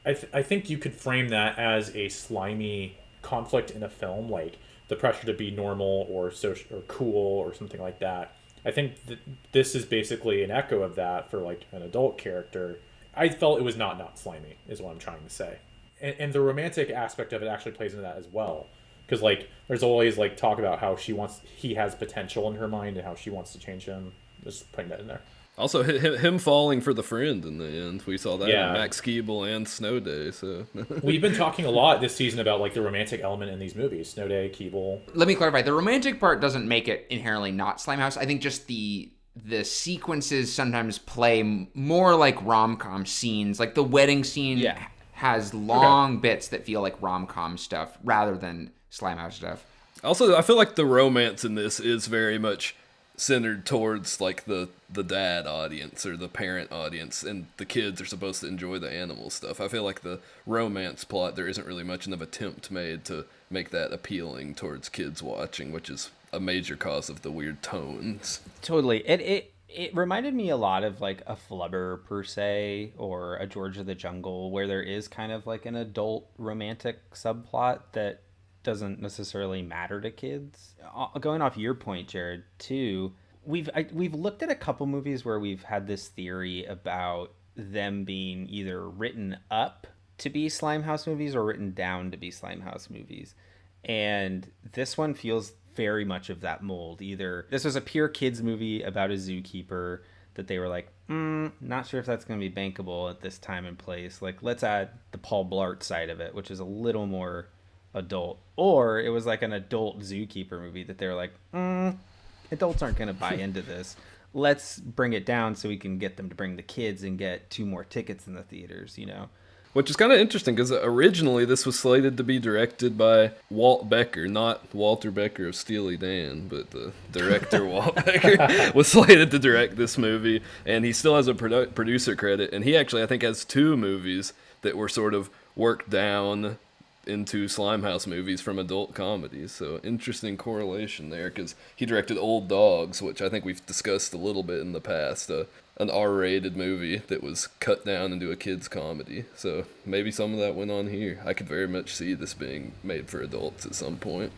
I think you could frame that as a slimy conflict in a film, like the pressure to be normal or social or cool or something like that. I think that this is basically an echo of that for like an adult character. I felt it was not slimy, is what I'm trying to say. And the romantic aspect of it actually plays into that as well. Because like there's always like talk about how he has potential in her mind and how she wants to change him. Just putting that in there. Also, him falling for the friend in the end. We saw that Yeah. in Max Keeble and Snow Day. So We've been talking a lot this season about like the romantic element in these movies. Snow Day, Keeble. Let me clarify. The romantic part doesn't make it inherently not Slimehouse. I think just the sequences sometimes play more like rom-com scenes. Like the wedding scene has long bits that feel like rom-com stuff rather than Slimehouse stuff. also, I feel like the romance in this is very much centered towards like the dad audience or the parent audience, and the kids are supposed to enjoy the animal stuff. I feel like the romance plot, there isn't really much of an attempt made to make that appealing towards kids watching, which is a major cause of the weird tones. Totally. It reminded me a lot of like a Flubber per se, or a George of the Jungle, where there is kind of like an adult romantic subplot that doesn't necessarily matter to kids. Going off your point, Jared, too, we've looked at a couple movies where we've had this theory about them being either written up to be Slimehouse movies or written down to be Slimehouse movies. And this one feels very much of that mold. Either this was a pure kids movie about a zookeeper that they were like, not sure if that's going to be bankable at this time and place. Like, let's add the Paul Blart side of it, which is a little more adult. Or it was like an adult Zookeeper movie that they're like, adults aren't going to buy into this. Let's bring it down so we can get them to bring the kids and get 2 more tickets in the theaters, you know? Which is kind of interesting because originally this was slated to be directed by Walt Becker, not Walter Becker of Steely Dan, but the director Walt Becker was slated to direct this movie, and he still has a producer credit. And he actually, I think, has 2 movies that were sort of worked down into Slimehouse movies from adult comedies. So interesting correlation there, because he directed Old Dogs, which I think we've discussed a little bit in the past, an R-rated movie that was cut down into a kid's comedy. So maybe some of that went on here. I could very much see this being made for adults at some point.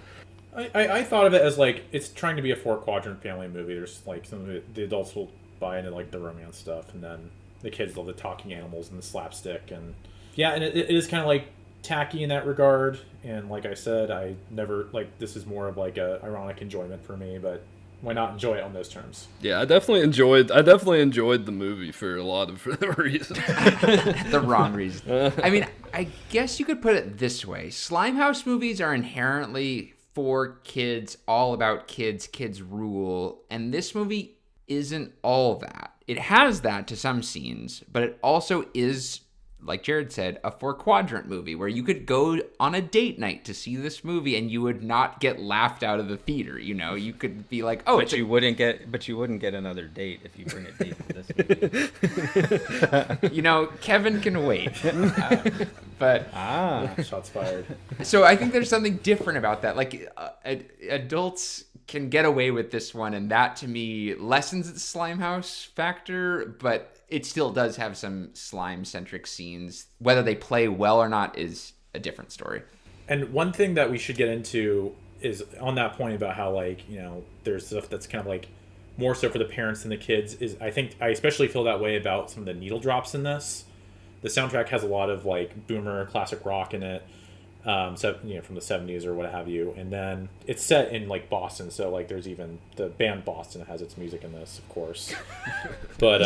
I thought of it as like it's trying to be a 4-quadrant family movie. There's like some of the adults will buy into like the romance stuff, and then the kids love the talking animals and the slapstick, and and it is kind of like tacky in that regard. And like I said, I never like this is more of like a ironic enjoyment for me, but why not enjoy it on those terms? Yeah, I definitely enjoyed the movie for a lot of reasons. The wrong reason. I mean, I guess you could put it this way. Slimehouse movies are inherently for kids, all about kids, kids rule, and this movie isn't all that. It has that to some scenes, but it also is, like Jared said, a 4-quadrant movie where you could go on a date night to see this movie and you would not get laughed out of the theater. You know, you could be like, "Oh, you wouldn't get another date if you bring a date to this movie." You know, Kevin can wait. But shots fired. So I think there's something different about that. Like adults can get away with this one, and that to me lessens its Slimehouse factor, but it still does have some slime-centric scenes. Whether they play well or not is a different story. And one thing that we should get into is on that point about how, like, you know, there's stuff that's kind of like more so for the parents than the kids. Is I think I especially feel that way about some of the needle drops in this. The soundtrack has a lot of like boomer classic rock in it, so you know, from the 70s or what have you. And then it's set in like Boston, so like there's even the band Boston has its music in this, of course. But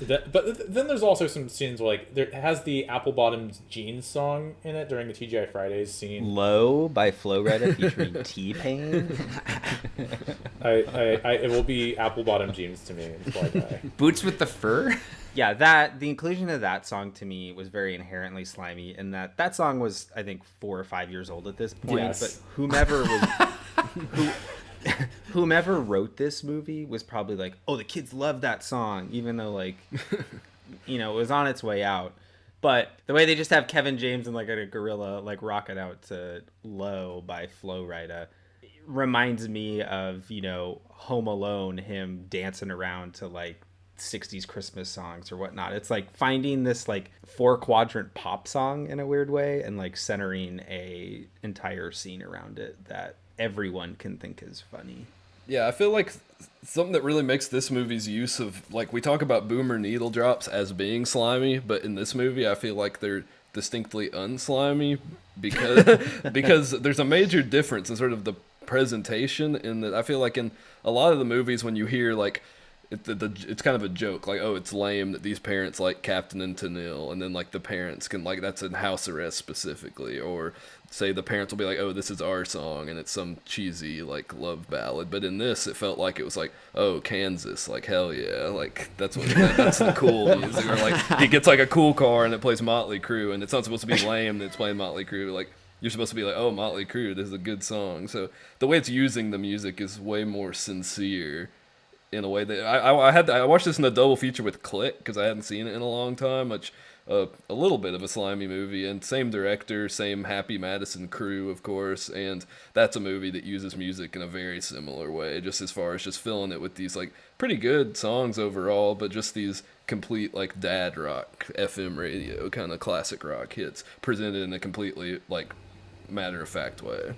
then there's also some scenes where, like, it has the Apple Bottoms Jeans song in it during the TGI Fridays scene. Low by Flo Rida featuring T-Pain. It will be Apple Bottom Jeans to me. Boots with the fur. Yeah, the inclusion of that song to me was very inherently slimy, and that song was, I think, 4 or 5 years old at this point. Yes. But whomever wrote this movie was probably like, "Oh, the kids love that song," even though, like, you know, it was on its way out. But the way they just have Kevin James and like a gorilla like rock it out to "Low" by Flo Rida reminds me of, you know, Home Alone, him dancing around to like 60s Christmas songs or whatnot. It's like finding this like 4-quadrant pop song in a weird way and like centering a entire scene around it that everyone can think is funny. Yeah, I feel like something that really makes this movie's use of, like, we talk about boomer needle drops as being slimy, but in this movie I feel like they're distinctly unslimy because there's a major difference in sort of the presentation, in that I feel like in a lot of the movies when you hear like it's kind of a joke, like, oh, it's lame that these parents like Captain and Tennille, and then like the parents can, like, that's in House Arrest specifically, or say the parents will be like, oh, this is our song, and it's some cheesy like love ballad. But in this, it felt like it was like, oh, Kansas, like, hell yeah, like that's the cool music, or like he gets like a cool car and it plays Motley Crue, and it's not supposed to be lame that it's playing Motley Crue, like you're supposed to be like, oh, Motley Crue, this is a good song. So the way it's using the music is way more sincere in a way that I watched this in a double feature with Click because I hadn't seen it in a long time, which a little bit of a slimy movie, and same director, same Happy Madison crew, of course, and that's a movie that uses music in a very similar way, just as far as just filling it with these like pretty good songs overall, but just these complete like dad rock, FM radio kind of classic rock hits presented in a completely like matter-of-fact way.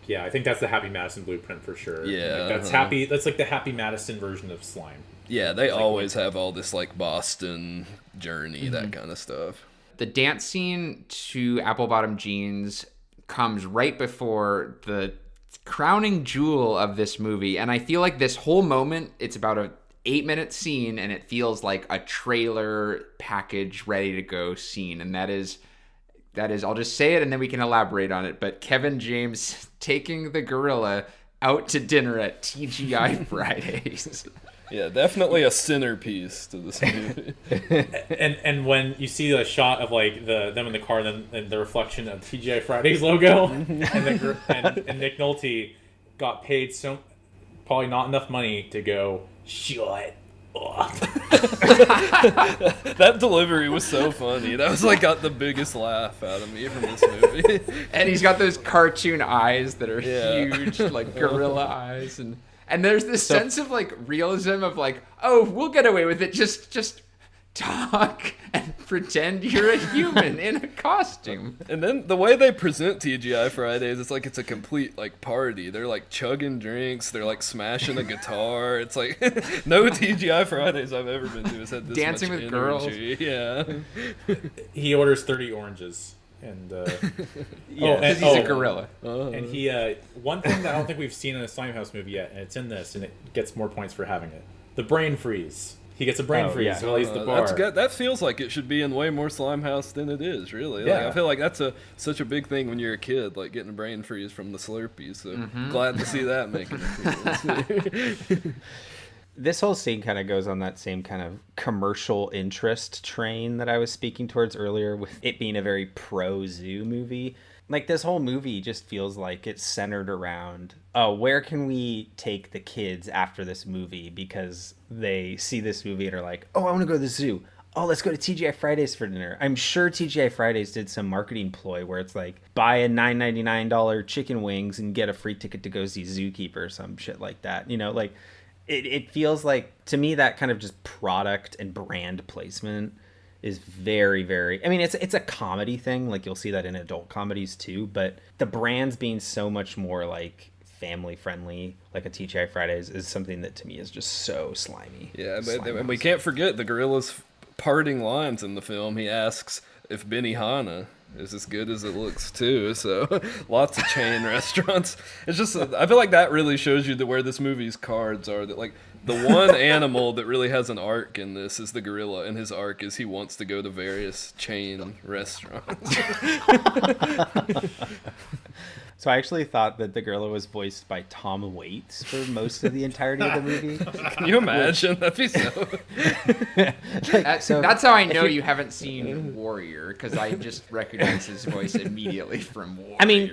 Yeah, I think that's the Happy Madison blueprint for sure. Yeah, like, that's happy. That's like the Happy Madison version of Slime. Yeah, they always have all this like Boston journey, that kind of stuff. The dance scene to Apple Bottom Jeans comes right before the crowning jewel of this movie, and I feel like this whole moment, it's about a 8-minute scene, and it feels like a trailer package ready to go scene, and that is, I'll just say it and then we can elaborate on it, but Kevin James taking the gorilla out to dinner at TGI Fridays. Yeah, definitely a centerpiece to this movie. and when you see the shot of like them in the car, and the reflection of TGI Fridays logo, and Nick Nolte got paid probably not enough money to go shut. That delivery was so funny. That was like got the biggest laugh out of me from this movie. And he's got those cartoon eyes that are huge, like gorilla eyes, and there's this sense of like realism of like, oh, we'll get away with it. Just talk and pretend you're a human in a costume. And then the way they present TGI Fridays, it's like it's a complete like party. They're like chugging drinks, they're like smashing a guitar. It's like no TGI Fridays I've ever been to has had this Dancing much with energy. girls. Yeah. He orders 30 oranges. And because he's a gorilla. And he one thing that I don't think we've seen in a Slimehouse movie yet, and it's in this, and it gets more points for having it. The brain freeze. He gets a brain freeze while he's at the bar. That's good. That feels like it should be in way more Slimehouse than it is, really. Yeah. Like, I feel like that's such a big thing when you're a kid, like getting a brain freeze from the Slurpees. So glad to see that making an appearance. This whole scene kind of goes on that same kind of commercial interest train that I was speaking towards earlier, with it being a very pro-zoo movie. Like, this whole movie just feels like it's centered around, oh, where can we take the kids after this movie? Because they see this movie and are like, oh, I want to go to the zoo. Oh, let's go to TGI Fridays for dinner. I'm sure TGI Fridays did some marketing ploy where it's like, buy a $9.99 chicken wings and get a free ticket to go see Zookeeper or some shit like that. You know, like, it feels like, to me, that kind of just product and brand placement is very, very, I mean, it's a comedy thing. Like, you'll see that in adult comedies too, but the brands being so much more like family friendly, like a TGI Fridays, is something that to me is just so slimy. Yeah, and we can't forget the gorilla's parting lines in the film. He asks if Benihana is as good as it looks too. So lots of chain restaurants. It's just, I feel like that really shows you where this movie's cards are. That like the one animal that really has an arc in this is the gorilla, and his arc is he wants to go to various chain restaurants. So I actually thought that the gorilla was voiced by Tom Waits for most of the entirety of the movie. Can you imagine? That'd be so... That's how I know you haven't seen Warrior, because I just recognize his voice immediately from Warrior. I mean,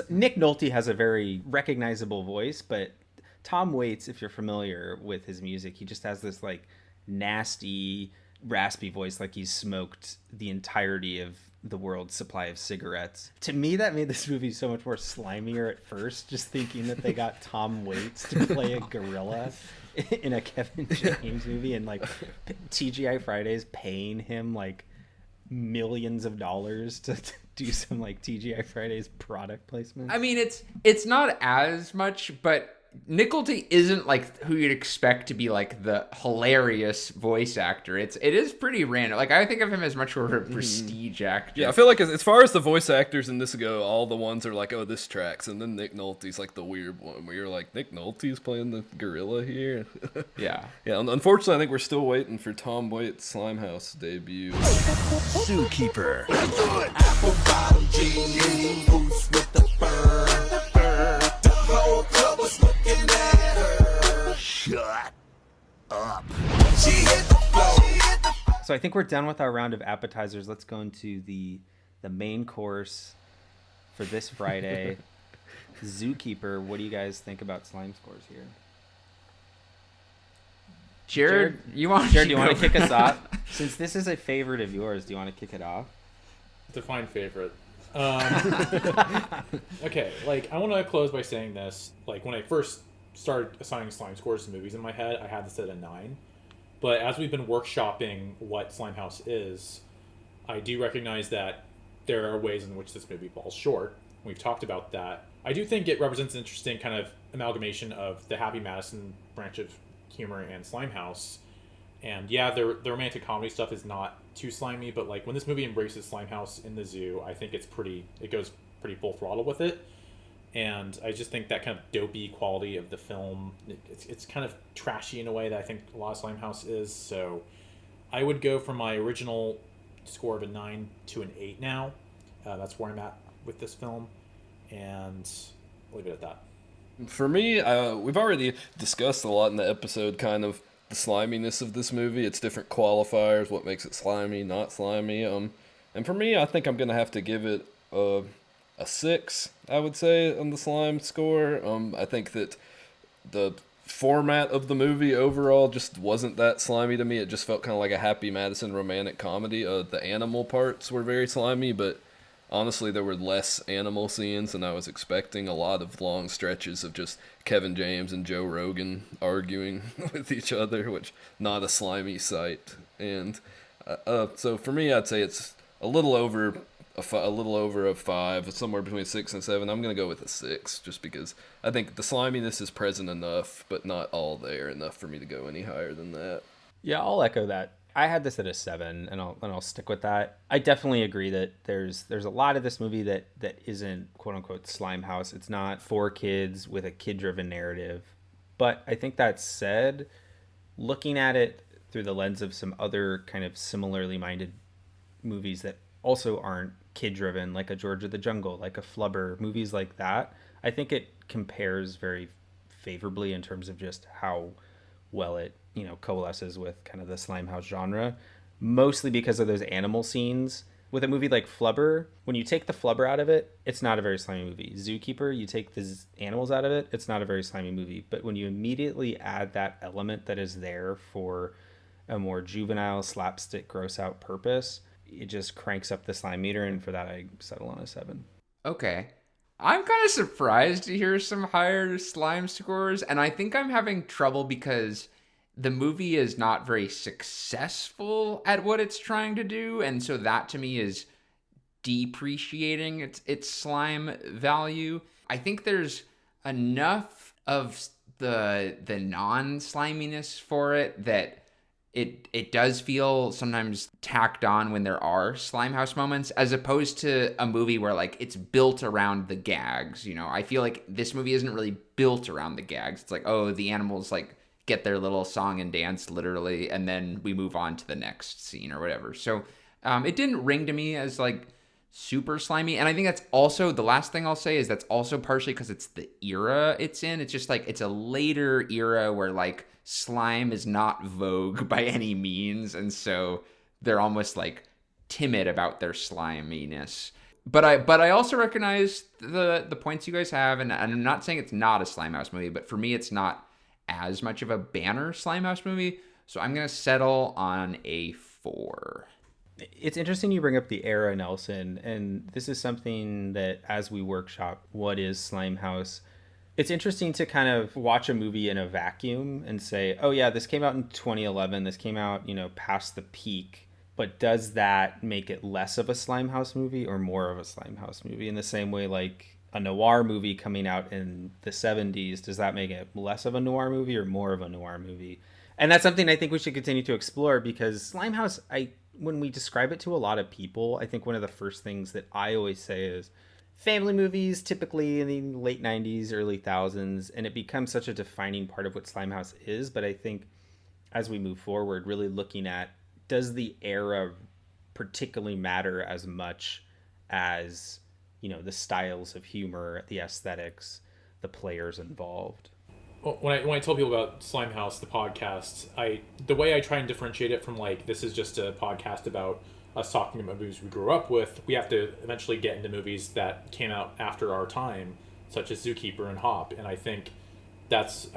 Nick Nolte has a very recognizable voice, but Tom Waits, if you're familiar with his music, he just has this like nasty, raspy voice, like he's smoked the entirety of the world's supply of cigarettes. To me, that made this movie so much more slimier at first, just thinking that they got Tom Waits to play a gorilla in a Kevin James movie, and like TGI Fridays paying him like millions of dollars to do some like TGI Fridays product placement. I mean, it's not as much, but Nickelty isn't like who you'd expect to be like the hilarious voice actor. It is pretty random. Like, I think of him as much more of a prestige actor. Yeah, I feel like as far as the voice actors in this go, all the ones are like, oh, this tracks, and then Nick Nolte's like the weird one where you're like, Nick Nolte's playing the gorilla here. Yeah. Yeah. Unfortunately, I think we're still waiting for Tom Waits' Slimehouse debut. Zookeeper. Apple bottom jeans, boots with the fur. The whole club was looking at her. Shut up. She hit the floor. So I think we're done with our round of appetizers. Let's go into the main course for this Friday. Zookeeper. What do you guys think about slime scores here? Jared, do you want to kick us off? Since this is a favorite of yours, do you want to kick it off? Define favorite. Okay, like, I want to close by saying this. Like, when I first started assigning slime scores to movies in my head, I had this at a 9. But as we've been workshopping what Slimehouse is, I do recognize that there are ways in which this movie falls short. We've talked about that. I do think it represents an interesting kind of amalgamation of the Happy Madison branch of humor and Slimehouse. And yeah, the romantic comedy stuff is not too slimy, but like when this movie embraces Slimehouse in the zoo, I think it goes pretty full throttle with it. And I just think that kind of dopey quality of the film, it's kind of trashy in a way that I think a lot of Slimehouse is. So I would go from my original score of a 9 to an 8 now. That's where I'm at with this film. And I'll leave it at that. For me, we've already discussed a lot in the episode, kind of the sliminess of this movie. It's different qualifiers, what makes it slimy, not slimy. And for me, I think I'm gonna have to give it a 6, I would say, on the slime score. I think that the format of the movie overall just wasn't that slimy to me. It just felt kind of like a Happy Madison romantic comedy. The animal parts were very slimy, but honestly, there were less animal scenes than I was expecting. A lot of long stretches of just Kevin James and Joe Rogan arguing with each other, which not a slimy sight. And so for me, I'd say it's a little over a 5, somewhere between 6 and 7. I'm gonna go with a 6, just because I think the sliminess is present enough, but not all there enough for me to go any higher than that. Yeah, I'll echo that. I had this at a 7, and I'll stick with that. I definitely agree that there's a lot of this movie that isn't quote unquote Slimehouse. It's not for kids with a kid-driven narrative. But I think that said, looking at it through the lens of some other kind of similarly minded movies that also aren't kid-driven, like a George of the Jungle, like a Flubber, movies like that, I think it compares very favorably in terms of just how well it coalesces with kind of the Slimehouse genre, mostly because of those animal scenes. With a movie like Flubber, when you take the Flubber out of it, it's not a very slimy movie. Zookeeper, you take the animals out of it, it's not a very slimy movie. But when you immediately add that element that is there for a more juvenile, slapstick, gross out purpose, it just cranks up the slime meter, and for that I settle on a 7. Okay. I'm kind of surprised to hear some higher slime scores, and I think I'm having trouble because the movie is not very successful at what it's trying to do, and so that to me is depreciating its slime value. I think there's enough of the non-sliminess for it that it does feel sometimes tacked on when there are Slimehouse moments, as opposed to a movie where like it's built around the gags. I feel like this movie isn't really built around the gags. It's like, oh, the animals like get their little song and dance literally, and then we move on to the next scene or whatever. So it didn't ring to me as like super slimy. And I think that's also, the last thing I'll say is that's also partially because it's the era it's in. It's just like, it's a later era where like slime is not vogue by any means. And so they're almost like timid about their sliminess. But I also recognize the points you guys have, and I'm not saying it's not a Slimehouse movie, but for me it's not as much of a banner Slimehouse movie, so I'm gonna settle on a 4. It's interesting you bring up the era, Nelson, and this is something that as we workshop what is Slimehouse, it's interesting to kind of watch a movie in a vacuum and say, oh yeah, this came out in 2011, this came out past the peak, but does that make it less of a Slimehouse movie or more of a Slimehouse movie? In the same way, like a noir movie coming out in the 70s, does that make it less of a noir movie or more of a noir movie? And that's something I think we should continue to explore, because Slimehouse, when we describe it to a lot of people, I think one of the first things that I always say is family movies, typically in the late 90s, early 2000s, and it becomes such a defining part of what Slimehouse is. But I think as we move forward, really looking at, does the era particularly matter as much as the styles of humor, the aesthetics, the players involved? Well, when I tell people about Slimehouse, the podcast, the way I try and differentiate it from like, this is just a podcast about us talking about movies we grew up with, we have to eventually get into movies that came out after our time, such as Zookeeper and Hop. And I think that's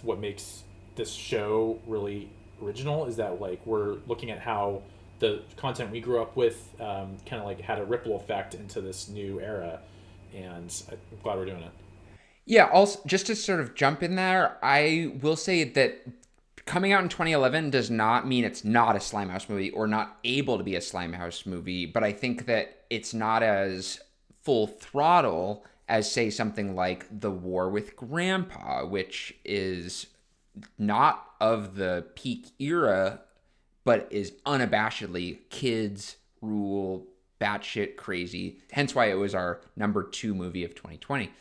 what makes this show really original, is that like we're looking at how the content we grew up with kind of like had a ripple effect into this new era, and I'm glad we're doing it. Yeah, also, just to sort of jump in there, I will say that coming out in 2011 does not mean it's not a Slimehouse movie or not able to be a Slimehouse movie, but I think that it's not as full throttle as, say, something like The War with Grandpa, which is not of the peak era, but is unabashedly kids rule, batshit crazy. Hence why it was our number 2 movie of 2020.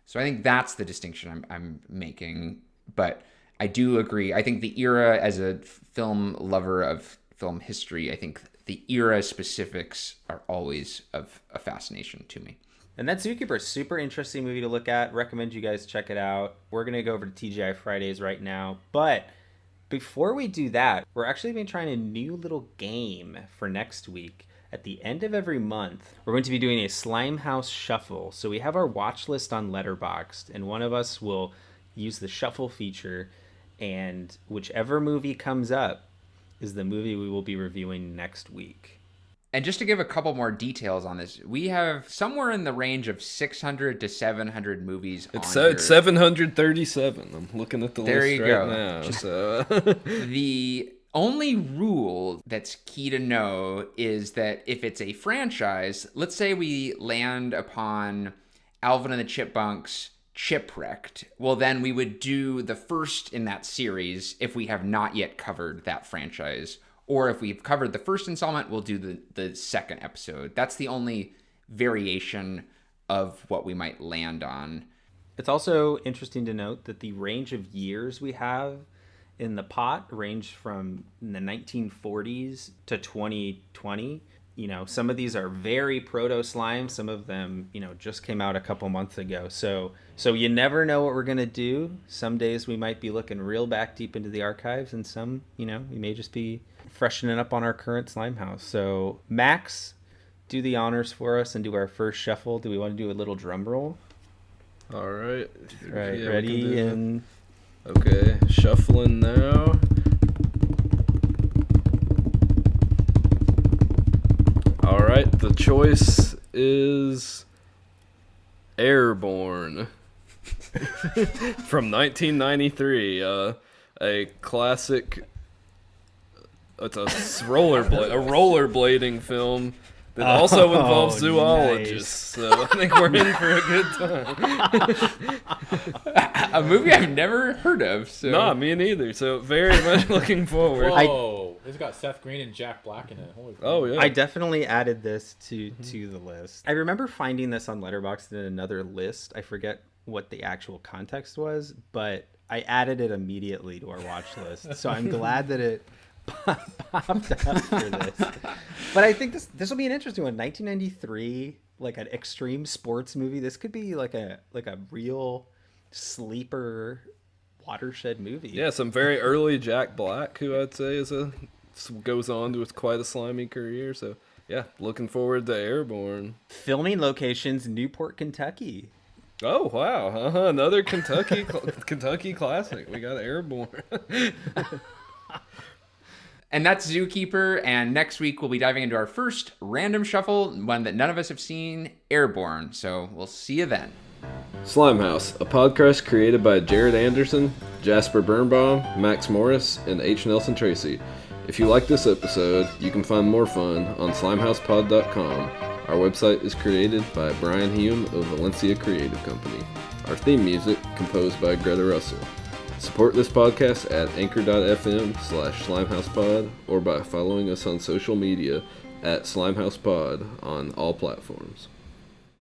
So I think that's the distinction I'm making. But I do agree. I think the era, as a film lover of film history, I think the era specifics are always of a fascination to me. And that Zookeeper, super interesting movie to look at. Recommend you guys check it out. We're going to go over to TGI Fridays right now. But before we do that, we're actually been trying a new little game for next week. At the end of every month, we're going to be doing a Slimehouse shuffle. So we have our watch list on Letterboxd, and one of us will use the shuffle feature, and whichever movie comes up is the movie we will be reviewing next week. And just to give a couple more details on this, we have somewhere in the range of 600 to 700 movies. It's 737. I'm looking at the list right now. The only rule that's key to know is that if it's a franchise, let's say we land upon Alvin and the Chipmunks Chipwrecked, well, then we would do the first in that series if we have not yet covered that franchise. Or if we've covered the first installment, we'll do the second episode. That's the only variation of what we might land on. It's also interesting to note that the range of years we have in the pot range from the 1940s to 2020. You know, some of these are very proto-slime. Some of them, you know, just came out a couple months ago. So you never know what we're going to do. Some days we might be looking real back deep into the archives, and some, you know, we may just be freshening up on our current Slimehouse. So, Max, do the honors for us and do our first shuffle. Do we want to do a little drum roll? All right. Right, yeah, ready and... Okay, shuffling now. All right, the choice is Airborne from 1993. A classic. It's a rollerblading film that also involves zoologists. Nice. So I think we're in for a good time. A movie I've never heard of. So. Nah, me neither. So very much looking forward. Whoa, it's got Seth Green and Jack Black in it. Holy oh yeah. I definitely added this to the list. I remember finding this on Letterboxd in another list. I forget what the actual context was, but I added it immediately to our watch list. So I'm glad that it popped up for this. But I think this will be an interesting one. 1993, like an extreme sports movie. This could be like a real sleeper watershed movie. Yeah, some very early Jack Black, who I'd say goes on to quite a slimy career. So yeah, looking forward to Airborne. Filming locations: Newport, Kentucky. Oh wow, another Kentucky classic. We got Airborne. And that's Zookeeper, and next week we'll be diving into our first random shuffle, one that none of us have seen, Airborne. So we'll see you then. Slimehouse, a podcast created by Jared Anderson, Jasper Birnbaum, Max Morris, and H. Nelson Tracy. If you like this episode, you can find more fun on slimehousepod.com. Our website is created by Brian Hume of Valencia Creative Company. Our theme music composed by Greta Russell. Support this podcast at anchor.fm/SlimehousePod or by following us on social media at SlimehousePod on all platforms.